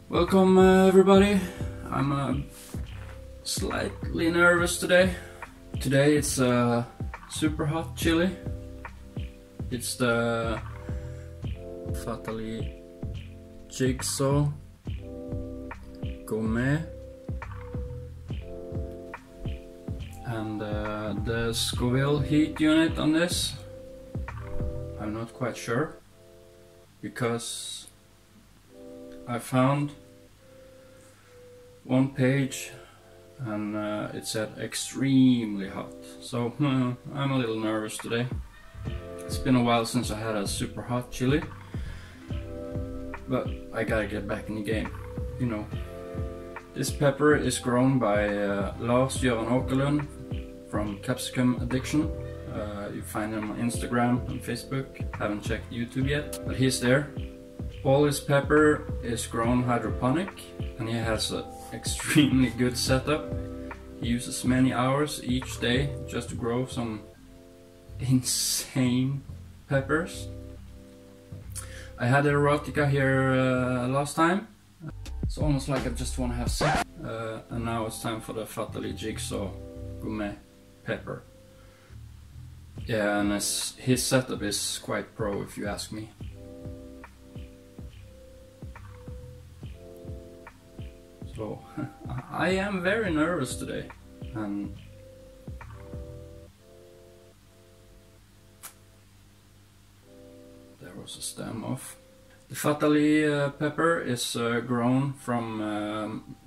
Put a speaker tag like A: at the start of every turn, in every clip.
A: Welcome everybody. I'm slightly nervous today. Today it's super hot chili. It's the Fatalii Jigsaw Gourmet, and the Scoville heat unit on this, I'm not quite sure, because I found one page and it said extremely hot, so I'm a little nervous today. It's been a while since I had a super hot chili, but I gotta get back in the game, you know. This pepper is grown by Lars from Capsicum Addiction. You find him on Instagram and Facebook. Haven't checked YouTube yet, but he's there. All his pepper is grown hydroponic, and he has an extremely good setup. He uses many hours each day just to grow some insane peppers. I had erotica here last time. It's almost like I just want to have sex. And now it's time for the Fatalii Jigsaw Gourmet pepper. Yeah, and his setup is quite pro, if you ask me. So I am very nervous today, and there was a stem off. The Fatalii pepper is grown from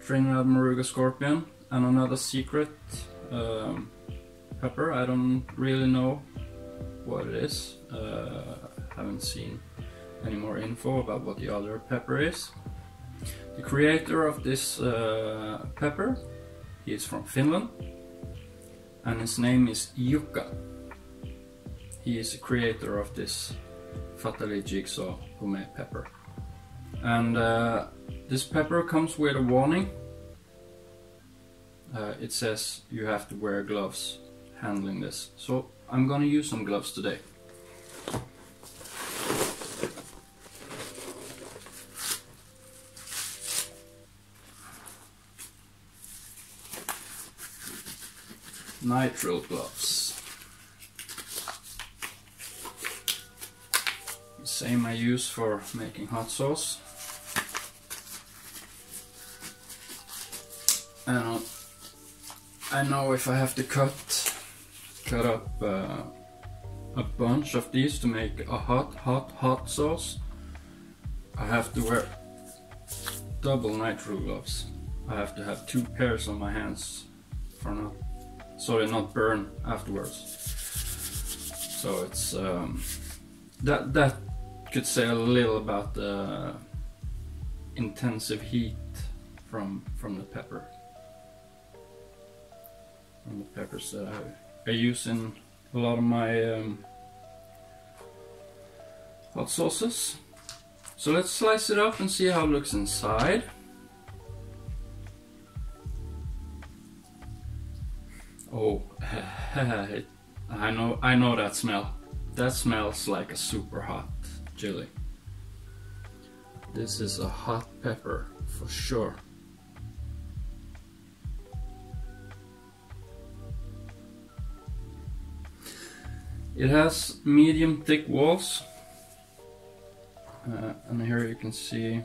A: Trinidad Moruga scorpion, and another secret pepper. I don't really know what it is. Haven't seen any more info about what the other pepper is. The creator of this pepper, he is from Finland, and his name is Jukka. He is the creator of this Fatalii Jigsaw Gourmet pepper. And this pepper comes with a warning. It says you have to wear gloves handling this. So I'm gonna use some gloves today. Nitrile gloves. The same I use for making hot sauce. And I know if I have to cut up a bunch of these to make a hot sauce, I have to wear double nitrile gloves. I have to have 2 pairs on my hands for not, so they not burn afterwards. So it's that could say a little about the intensive heat from the pepper. From the peppers that I use in a lot of my hot sauces. So let's slice it up and see how it looks inside. Oh, I know that smell. That smells like a super hot chili. This is a hot pepper for sure. It has medium thick walls, and here you can see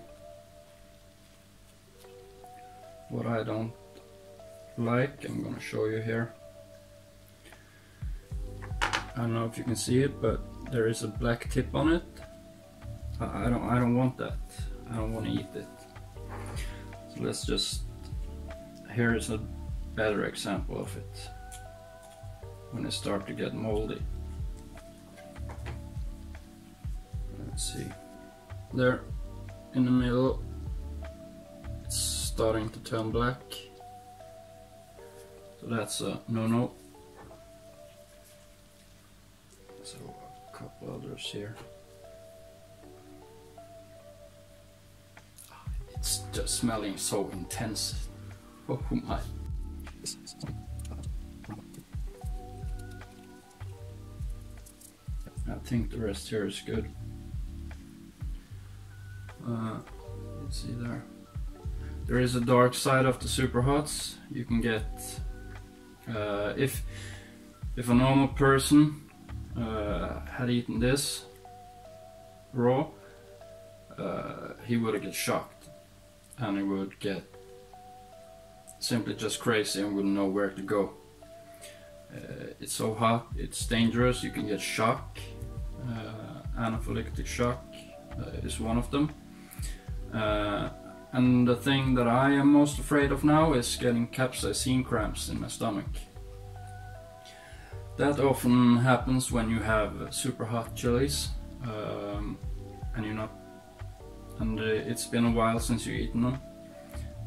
A: what I don't like. I'm gonna show you here. I don't know if you can see it, but there is a black tip on it. I don't want that. I don't want to eat it. So let's just, here is a better example of it when it starts to get moldy. Let's see, there in the middle it's starting to turn black, so that's a no-no. So a couple others here. It's just smelling so intense. Oh my. think the rest here is good. Let's see there. There is a dark side of the super hots. You can get if a normal person had eaten this raw, he would get shocked, and he would get simply just crazy and wouldn't know where to go. It's so hot, it's dangerous, you can get shock. Anaphylactic shock is one of them. And the thing that I am most afraid of now is getting capsaicin cramps in my stomach. That often happens when you have super hot chilies, and it's been a while since you've eaten them.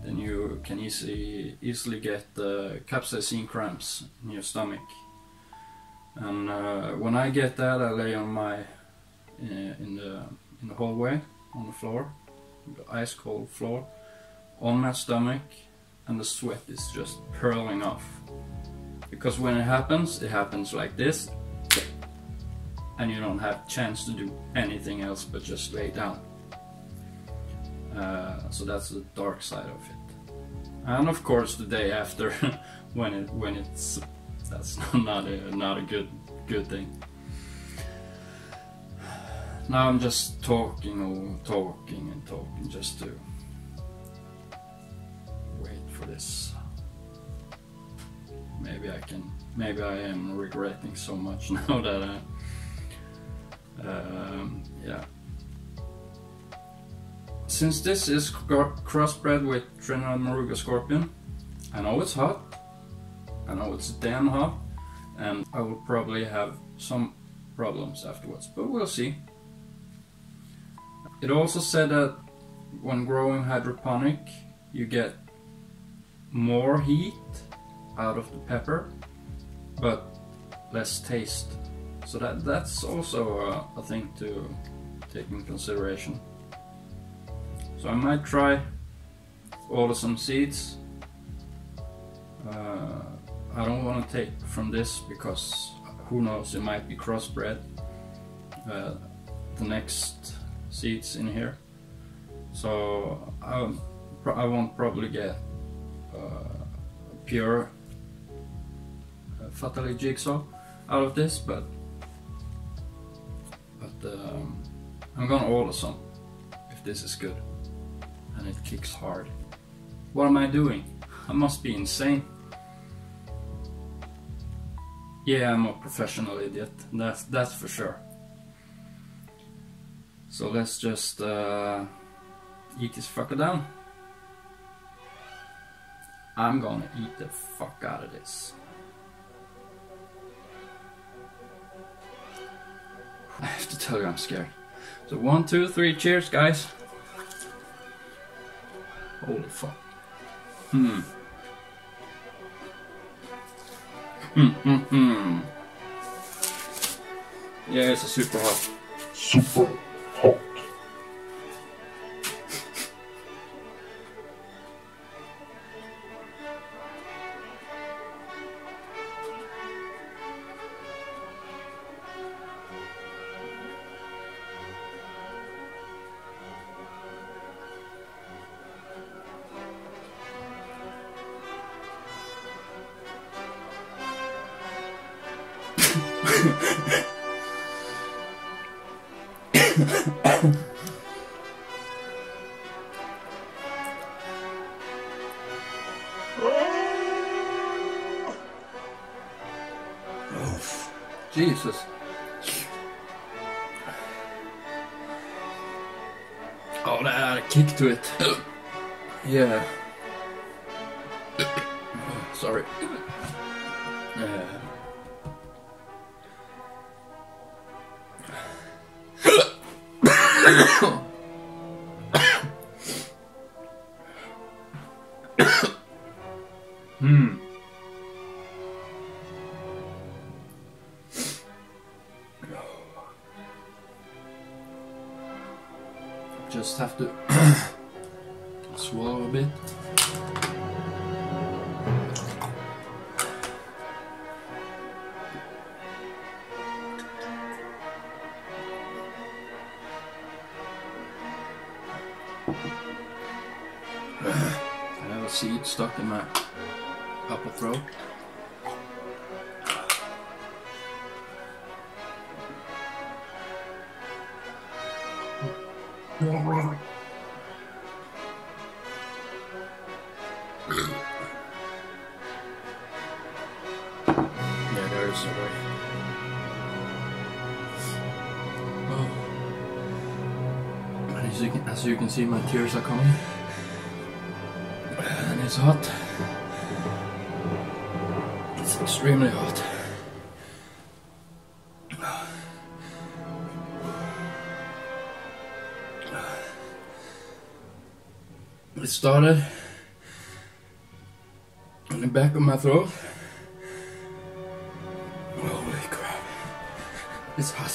A: Then you can easily get capsaicin cramps in your stomach. And when I get that, I lay on my in the hallway on the floor, the ice cold floor, on my stomach, and the sweat is just hurling off. Because when it happens like this, and you don't have a chance to do anything else but just lay down. So that's the dark side of it. And of course the day after, when it's that's not a good thing. Now I'm just talking just to wait for this. Maybe I am regretting so much now that yeah. Since this is crossbred with Trinidad Moruga Scorpion, I know it's hot, I know it's damn hot, and I will probably have some problems afterwards, but we'll see. It also said that when growing hydroponic, you get more heat out of the pepper, but less taste. So that's also a thing to take in consideration. So I might try order some seeds. I don't want to take from this because who knows, it might be crossbred, the next seeds in here. So I won't probably get pure Fatalii Jigsaw out of this, but I'm gonna order some if this is good and it kicks hard. What am I doing? I must be insane. Yeah, I'm a professional idiot, that's for sure. So let's just eat this fucker down. I'm gonna eat the fuck out of this. I have to tell you, I'm scared. So 1, 2, 3, cheers, guys. Holy fuck. Yeah, it's a super hot.
B: Super hot.
A: Jesus. Oh, that had a kick to it. Yeah. Sorry. Just have to swallow a bit. I have a seed stuck in my upper throat. Yeah, there's a way. Oh. As you can see, my tears are coming. And it's hot. It's extremely hot. It started in the back of my throat. Holy crap. It's hot.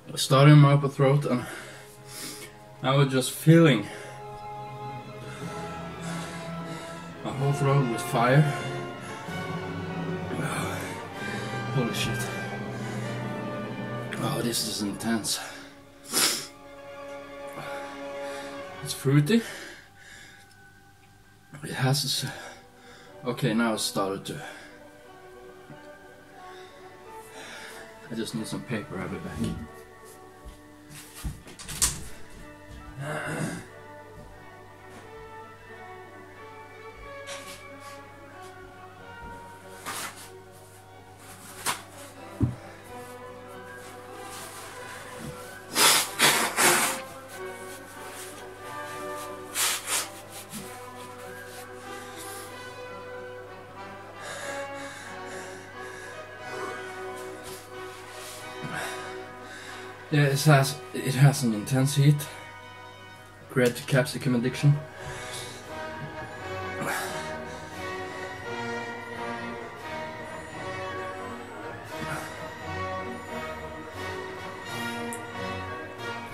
A: It started in my upper throat and I was just feeling my whole throat with fire. Holy shit. Oh, this is intense. It's fruity. It has this. Okay, now it started to. I just need some paper. I'll be back. Yeah, it has an intense heat. Red Capsicum Addiction.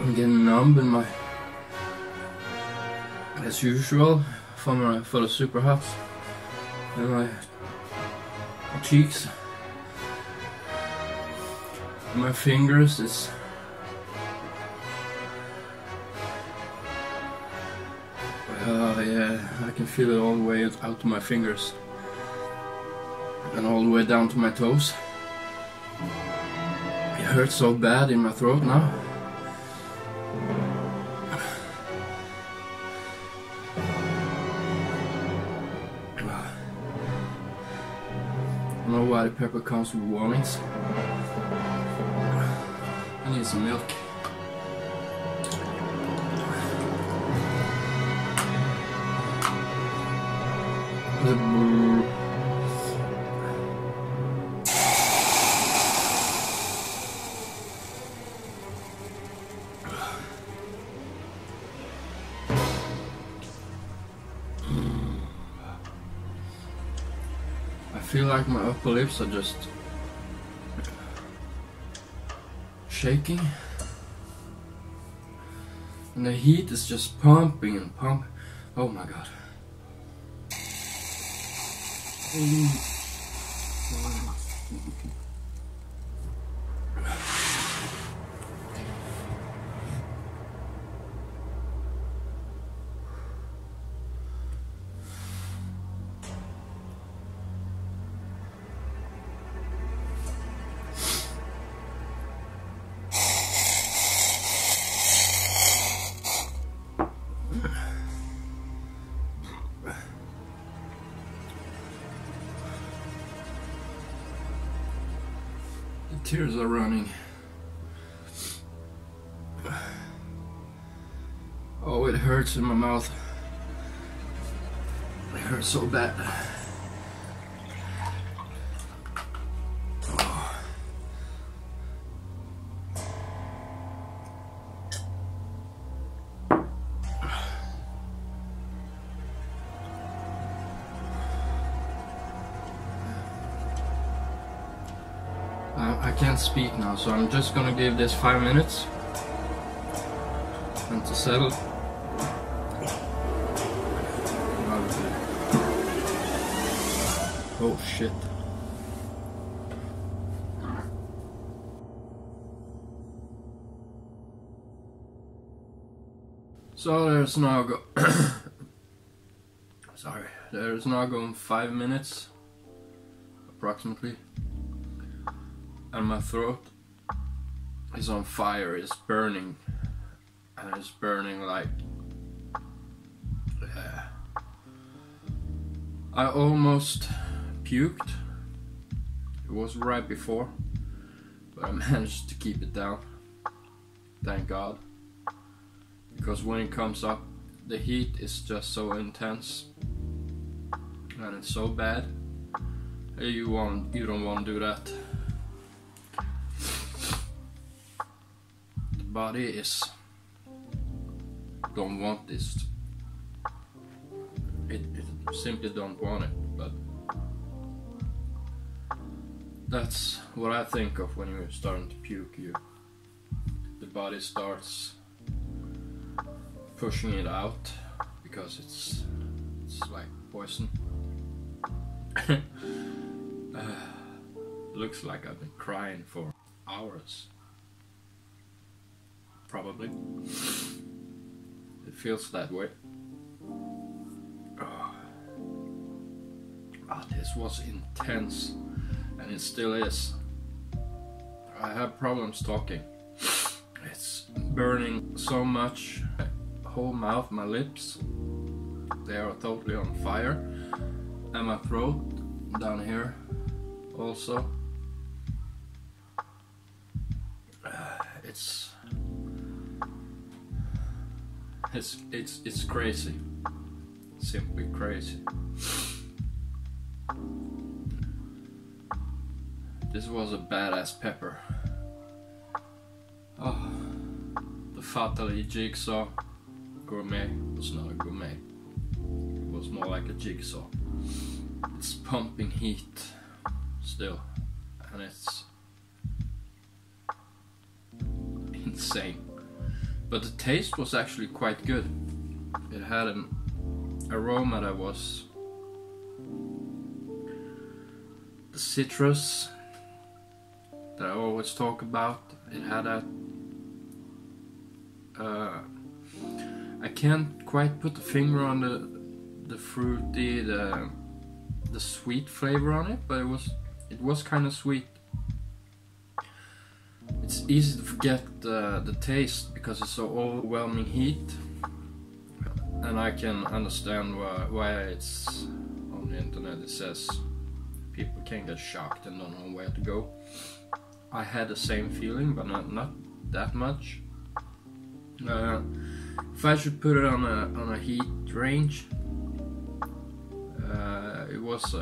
A: I'm getting numb in my, as usual, for the super hot, in my cheeks, and my fingers. It's yeah, I can feel it all the way out to my fingers and all the way down to my toes. It hurts so bad in my throat now. I don't know why the pepper comes with warnings. I need some milk. I feel like my upper lips are just shaking, and the heat is just pumping and pumping. Oh my god. Tears are running. Oh, it hurts in my mouth. It hurts so bad. Oh. I can't speak now, so I'm just gonna give this 5 minutes and to settle. Oh shit. So there's now there's now going 5 minutes approximately, and my throat is on fire. It's burning, and it's burning like I almost puked. It was right before, but I managed to keep it down, thank God, because when it comes up, the heat is just so intense and it's so bad. You don't want to do that. The body don't want this. It simply don't want it, but that's what I think of when you're starting to puke. The body starts pushing it out because it's like poison. Looks like I've been crying for hours. Probably. It feels that way. This was intense, and it still is. I have problems talking. It's burning so much. My whole mouth, my lips, they are totally on fire, and my throat down here also. It's crazy, simply crazy. This was a badass pepper. Oh, the Fatalii Jigsaw Gourmet was not a gourmet. It was more like a jigsaw. It's pumping heat still, and it's insane. But the taste was actually quite good. It had an aroma that was the citrus that I always talk about. It had a I can't quite put the finger on the fruity, the sweet flavor on it, but it was kind of sweet. It's easy to forget the taste because it's so overwhelming heat, and I can understand why it's on the internet. It says people can get shocked and don't know where to go. I had the same feeling, but not that much. If I should put it on a heat range, it was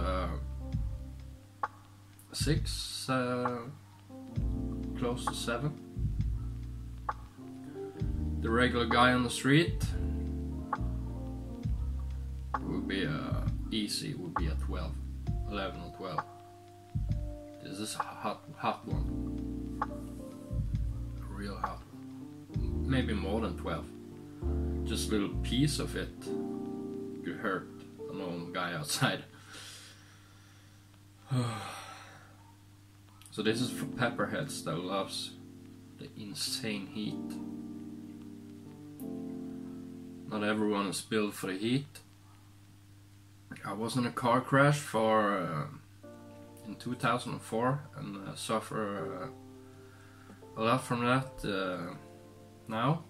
A: 6, close to 7. The regular guy on the street would be easy. Would be a 12, 11 or 12. This is a hot one, a real hot one. Maybe more than 12. Just a little piece of it could hurt a normal guy outside. So this is for pepperheads that loves the insane heat. Not everyone is built for the heat. I was in a car crash in 2004 and suffer a lot from that now.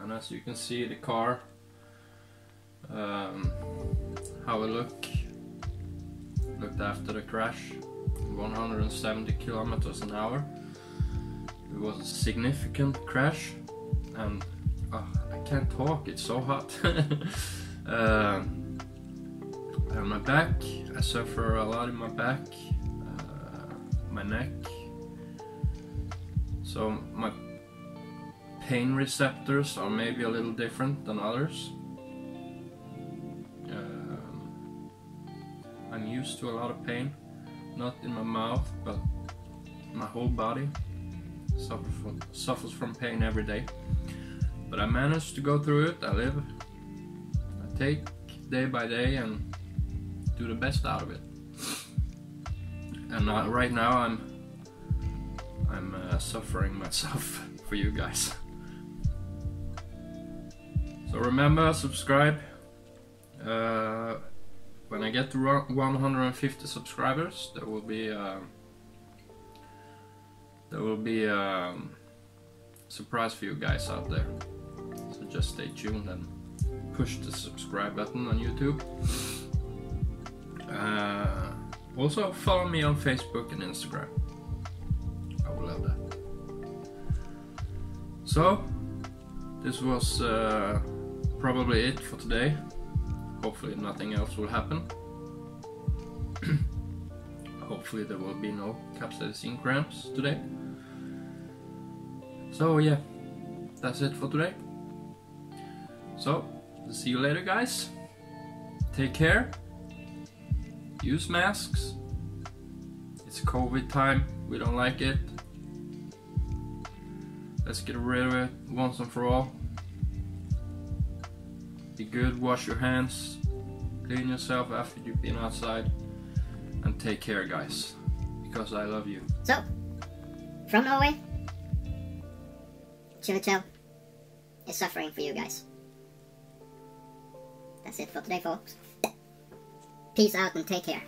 A: And as you can see, the car, how it looked after the crash, 170 kilometers an hour. It was a significant crash, and I can't talk, it's so hot. And my back, I suffer a lot in my back, my neck. So my pain receptors are maybe a little different than others. I'm used to a lot of pain, not in my mouth, but my whole body suffers from pain every day. But I managed to go through it. I take day by day and do the best out of it. And right now I'm suffering myself for you guys. So remember, subscribe. When I get to 150 subscribers, there will be a surprise for you guys out there. So just stay tuned and push the subscribe button on YouTube. Also follow me on Facebook and Instagram. I will love that. So this was probably it for today. Hopefully nothing else will happen. Hopefully there will be no capsaicin cramps today. So yeah, that's it for today. So, see you later guys. Take care. Use masks. It's COVID time. We don't like it. Let's get rid of it once and for all. Be good, wash your hands, clean yourself after you've been outside, and take care guys, because I love you.
C: So, from Norway, Chivitel is suffering for you guys. That's it for today folks. Peace out and take care.